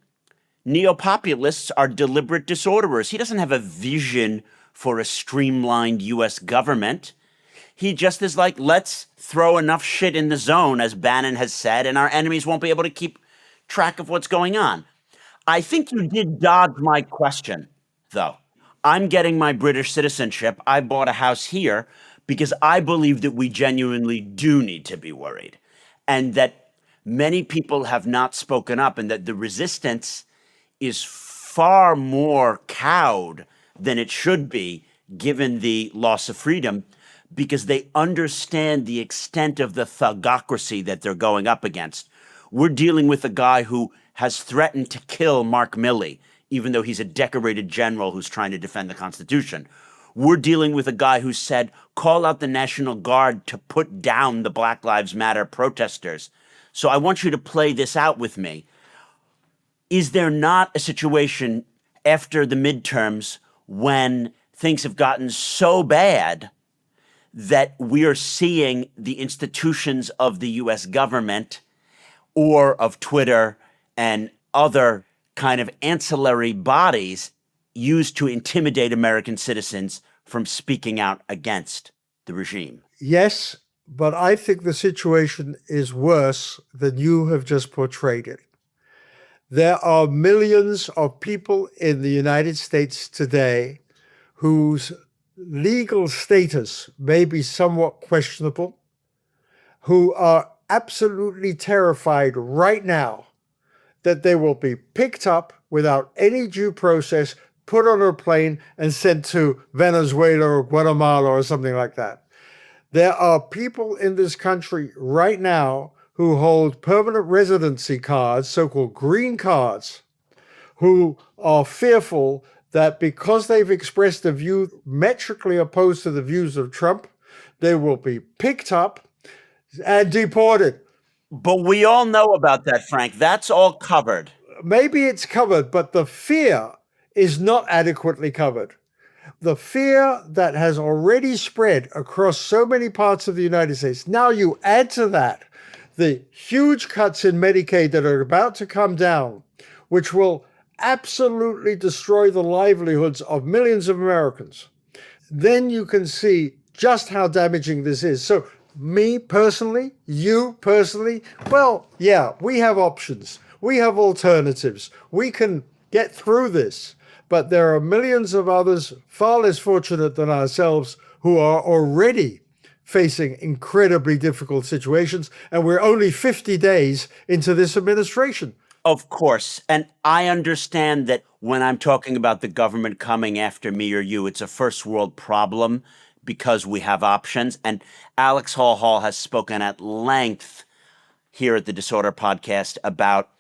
neo-populists are deliberate disorderers. He doesn't have a vision for a streamlined U.S. government. He just is like, let's throw enough shit in the zone, as Bannon has said, and our enemies won't be able to keep track of what's going on. I think you did dodge my question, though. I'm getting my British citizenship. I bought a house here because I believe that we genuinely do need to be worried, and that many people have not spoken up, and that the resistance is far more cowed than it should be, given the loss of freedom, because they understand the extent of the thugocracy that they're going up against. We're dealing with a guy who has threatened to kill Mark Milley, even though he's a decorated general who's trying to defend the Constitution. We're dealing with a guy who said, call out the National Guard to put down the Black Lives Matter protesters. So I want you to play this out with me. Is there not a situation after the midterms when things have gotten so bad that we are seeing the institutions of the US government or of Twitter and other kind of ancillary bodies used to intimidate American citizens from speaking out against the regime? Yes, but I think the situation is worse than you have just portrayed it. There are millions of people in the United States today whose legal status may be somewhat questionable, who are absolutely terrified right now that they will be picked up without any due process, put on a plane and sent to Venezuela or Guatemala or something like that. There are people in this country right now who hold permanent residency cards, so-called green cards, who are fearful that because they've expressed a view metrically opposed to the views of Trump, they will be picked up and deported. But we all know about that, Frank. That's all covered. Maybe it's covered, but the fear is not adequately covered. The fear that has already spread across so many parts of the United States. Now you add to that the huge cuts in Medicaid that are about to come down, which will absolutely destroy the livelihoods of millions of Americans, then you can see just how damaging this is. So me personally, you personally, well, yeah, we have options. We have alternatives. We can get through this. But there are millions of others far less fortunate than ourselves who are already facing incredibly difficult situations. And we're only 50 days into this administration. Of course. And I understand that when I'm talking about the government coming after me or you, it's a first world problem because we have options. And Alex Hall has spoken at length here at the Disorder Podcast about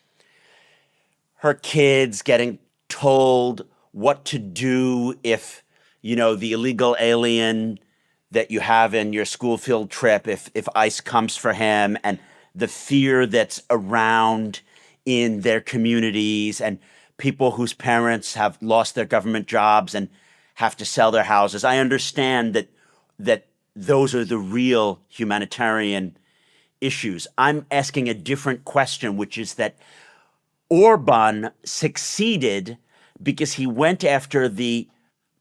her kids getting told what to do if, the illegal alien that you have in your school field trip, if ICE comes for him, and the fear that's around in their communities, and people whose parents have lost their government jobs and have to sell their houses. I understand that those are the real humanitarian issues. I'm asking a different question, which is that Orban succeeded because he went after the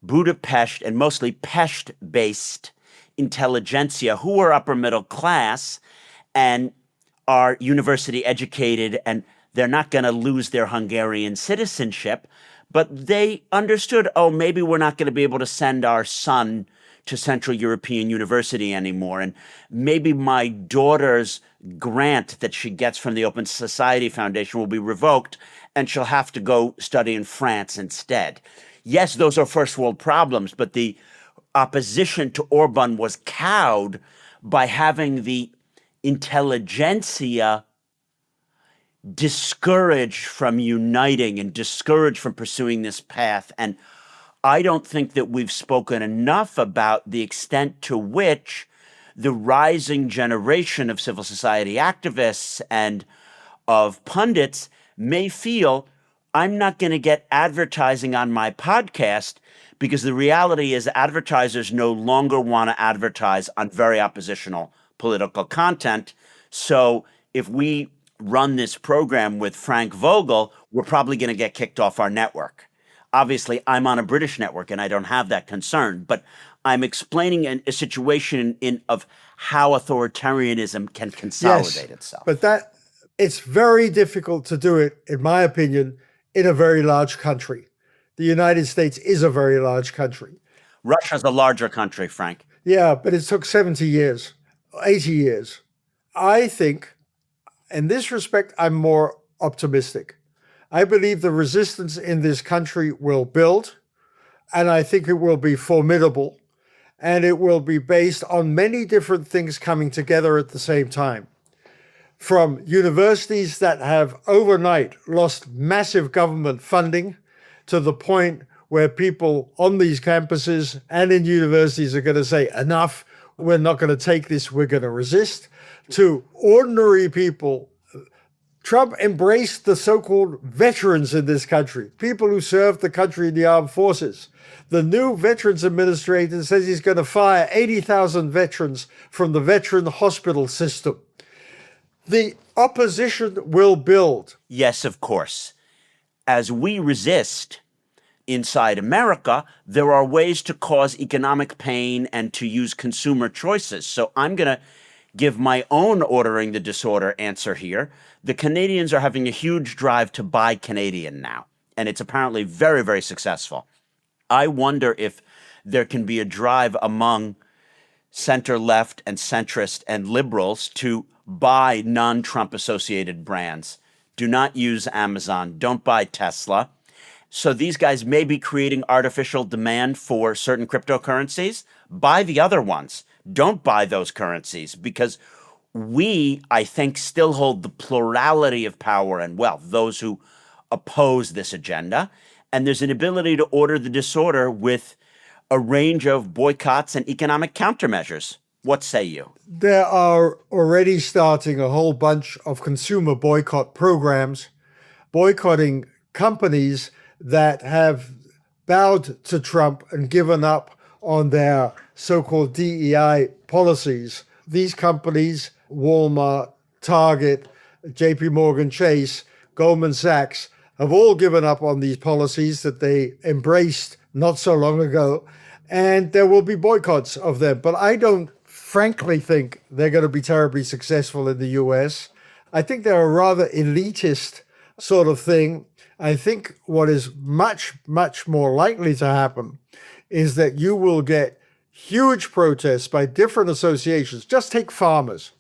Budapest and mostly Pest-based intelligentsia who are upper middle class and are university educated, and they're not going to lose their Hungarian citizenship, but they understood, maybe we're not going to be able to send our son to Central European University anymore, and maybe my daughter's grant that she gets from the Open Society Foundation will be revoked, and she'll have to go study in France instead. Yes, those are first world problems, but the opposition to Orban was cowed by having the intelligentsia discouraged from uniting and discouraged from pursuing this path. And I don't think that we've spoken enough about the extent to which the rising generation of civil society activists and of pundits may feel, I'm not going to get advertising on my podcast, because the reality is advertisers no longer want to advertise on very oppositional political content. So if we run this program with Frank Vogl, we're probably going to get kicked off our network. Obviously, I'm on a British network and I don't have that concern, but I'm explaining a situation of how authoritarianism can consolidate itself. But it's very difficult to do it, in my opinion, in a very large country. The United States is a very large country. Russia's a larger country, Frank. Yeah, but it took 70 years, 80 years. I think, in this respect, I'm more optimistic. I believe the resistance in this country will build, and I think it will be formidable, and it will be based on many different things coming together at the same time. From universities that have overnight lost massive government funding to the point where people on these campuses and in universities are going to say, enough, we're not going to take this, we're going to resist, to ordinary people. Trump embraced the so-called veterans in this country, people who served the country in the armed forces. The new Veterans Administrator says he's going to fire 80,000 veterans from the veteran hospital system. The opposition will build. Yes, of course. As we resist inside America, there are ways to cause economic pain and to use consumer choices. So I'm going to give my own Ordering the Disorder answer here. The Canadians are having a huge drive to buy Canadian now, and it's apparently very, very successful. I wonder if there can be a drive among center-left and centrist and liberals to buy non-Trump associated brands. Do not use Amazon. Don't buy Tesla. So these guys may be creating artificial demand for certain cryptocurrencies. Buy the other ones. Don't buy those currencies, because we, I think, still hold the plurality of power and wealth, those who oppose this agenda. And there's an ability to order the disorder with a range of boycotts and economic countermeasures. What say you? There are already starting a whole bunch of consumer boycott programs, boycotting companies that have bowed to Trump and given up on their so-called DEI policies. These companies, Walmart, Target, JP Morgan Chase, Goldman Sachs, have all given up on these policies that they embraced not so long ago, and there will be boycotts of them. But I don't frankly think they're going to be terribly successful in the US. I think they're a rather elitist sort of thing. I think what is much, much more likely to happen is that you will get huge protests by different associations. Just take farmers.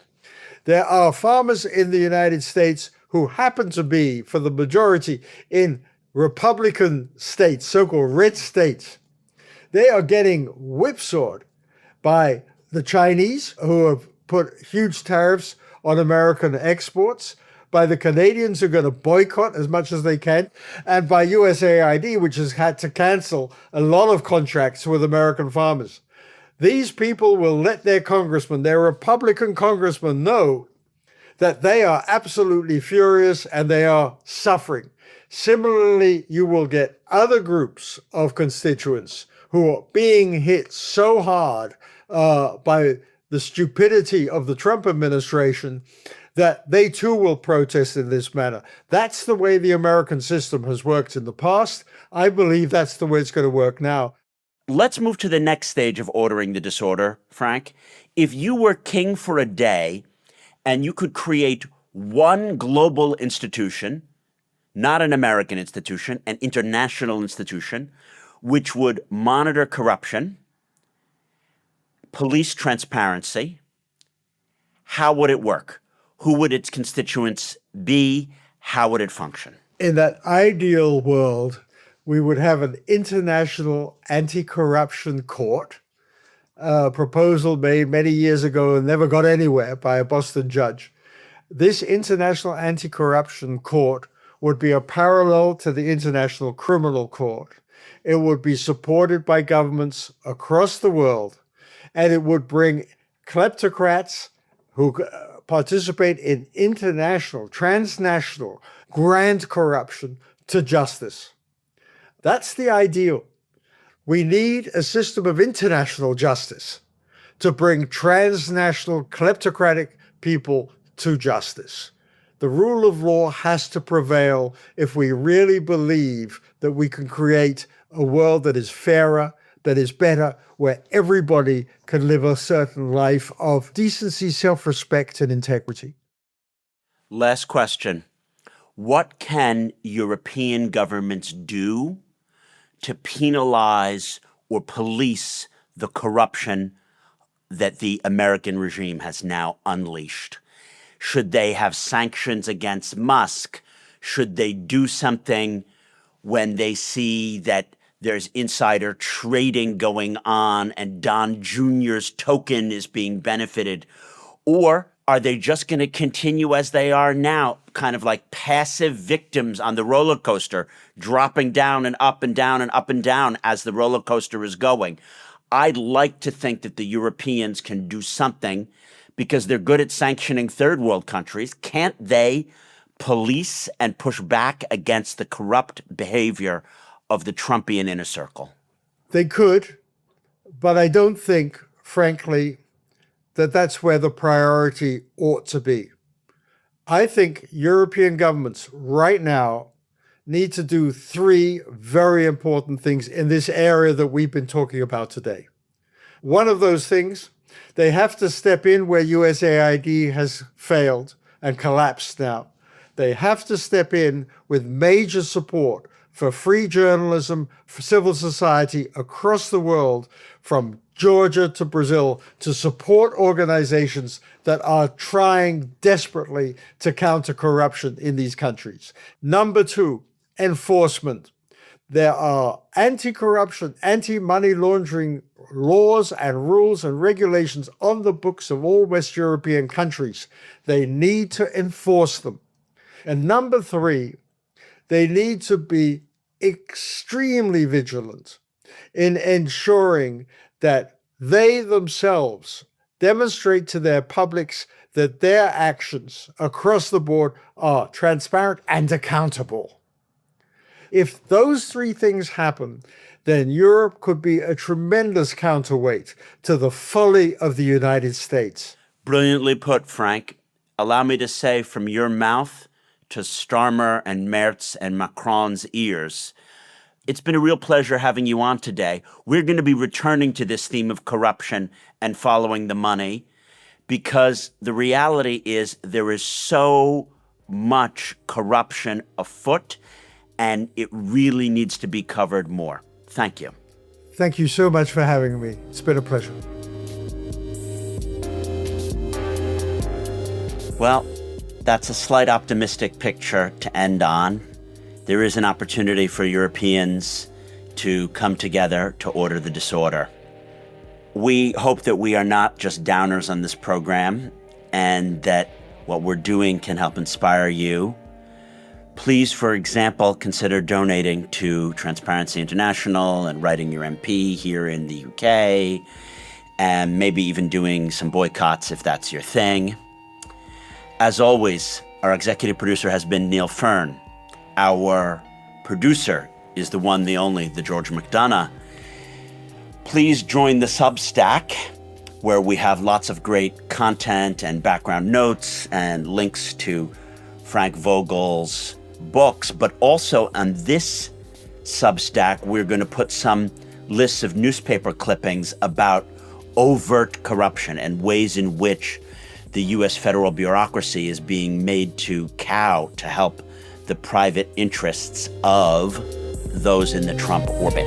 There are farmers in the United States who happen to be, for the majority, in Republican states, so-called red states. They are getting whipsawed by the Chinese, who have put huge tariffs on American exports, by the Canadians, who are going to boycott as much as they can, and by USAID, which has had to cancel a lot of contracts with American farmers. These people will let their congressmen, their Republican congressmen, know that they are absolutely furious and they are suffering. Similarly, you will get other groups of constituents who are being hit so hard by the stupidity of the Trump administration that they too will protest in this manner. That's the way the American system has worked in the past. I believe that's the way it's going to work now. Let's move to the next stage of ordering the disorder, Frank. If you were king for a day and you could create one global institution, not an American institution, an international institution, which would monitor corruption, police transparency, how would it work? Who would its constituents be? How would it function? In that ideal world, we would have an international anti-corruption court, a proposal made many years ago and never got anywhere by a Boston judge. This international anti-corruption court would be a parallel to the International Criminal Court. It would be supported by governments across the world, and it would bring kleptocrats who participate in international, transnational, grand corruption to justice. That's the ideal. We need a system of international justice to bring transnational kleptocratic people to justice. The rule of law has to prevail if we really believe that we can create a world that is fairer, that is better, where everybody can live a certain life of decency, self-respect, and integrity. Last question. What can European governments do to penalize or police the corruption that the American regime has now unleashed? Should they have sanctions against Musk? Should they do something when they see that there's insider trading going on and Don Jr.'s token is being benefited? Or are they just going to continue as they are now, kind of like passive victims on the roller coaster, dropping down and up and down and up and down as the roller coaster is going? I'd like to think that the Europeans can do something because they're good at sanctioning third world countries. Can't they police and push back against the corrupt behavior of the Trumpian inner circle? They could, but I don't think, frankly, that that's where the priority ought to be. I think European governments right now need to do three very important things in this area that we've been talking about today. One of those things, they have to step in where USAID has failed and collapsed now. They have to step in with major support for free journalism, for civil society across the world, from Georgia to Brazil, to support organizations that are trying desperately to counter corruption in these countries. Number two, enforcement. There are anti-corruption, anti-money laundering laws and rules and regulations on the books of all West European countries. They need to enforce them. And number three, they need to be extremely vigilant in ensuring that they themselves demonstrate to their publics that their actions across the board are transparent and accountable. If those three things happen, then Europe could be a tremendous counterweight to the folly of the United States. Brilliantly put, Frank. Allow me to say from your mouth to Starmer and Merz and Macron's ears. It's been a real pleasure having you on today. We're going to be returning to this theme of corruption and following the money because the reality is there is so much corruption afoot, and it really needs to be covered more. Thank you. Thank you so much for having me. It's been a pleasure. Well, that's a slight optimistic picture to end on. There is an opportunity for Europeans to come together to order the disorder. We hope that we are not just downers on this program and that what we're doing can help inspire you. Please, for example, consider donating to Transparency International and writing your MP here in the UK, and maybe even doing some boycotts if that's your thing. As always, our executive producer has been Neil Fern. Our producer is the one, the only, the George McDonough. Please join the Substack, where we have lots of great content and background notes and links to Frank Vogel's books. But also on this Substack, we're going to put some lists of newspaper clippings about overt corruption and ways in which the U.S. federal bureaucracy is being made to cow to help the private interests of those in the Trump orbit.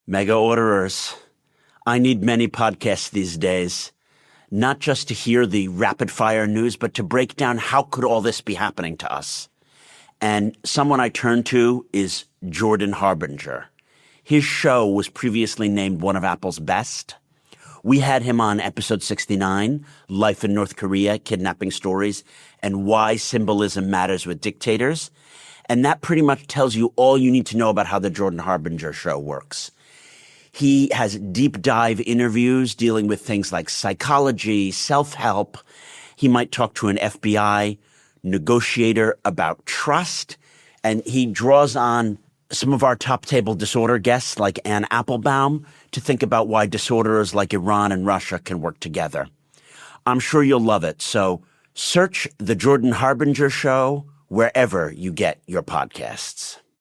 Mega orderers, I need many podcasts these days, not just to hear the rapid-fire news, but to break down how could all this be happening to us. And someone I turn to is Jordan Harbinger. His show was previously named one of Apple's best. We had him on episode 69, Life in North Korea, Kidnapping Stories, and Why Symbolism Matters with Dictators. And that pretty much tells you all you need to know about how the Jordan Harbinger show works. He has deep dive interviews dealing with things like psychology, self-help. He might talk to an FBI negotiator about trust. And he draws on some of our top table disorder guests like Anne Applebaum to think about why disorderers like Iran and Russia can work together. I'm sure you'll love it. So search The Jordan Harbinger Show wherever you get your podcasts.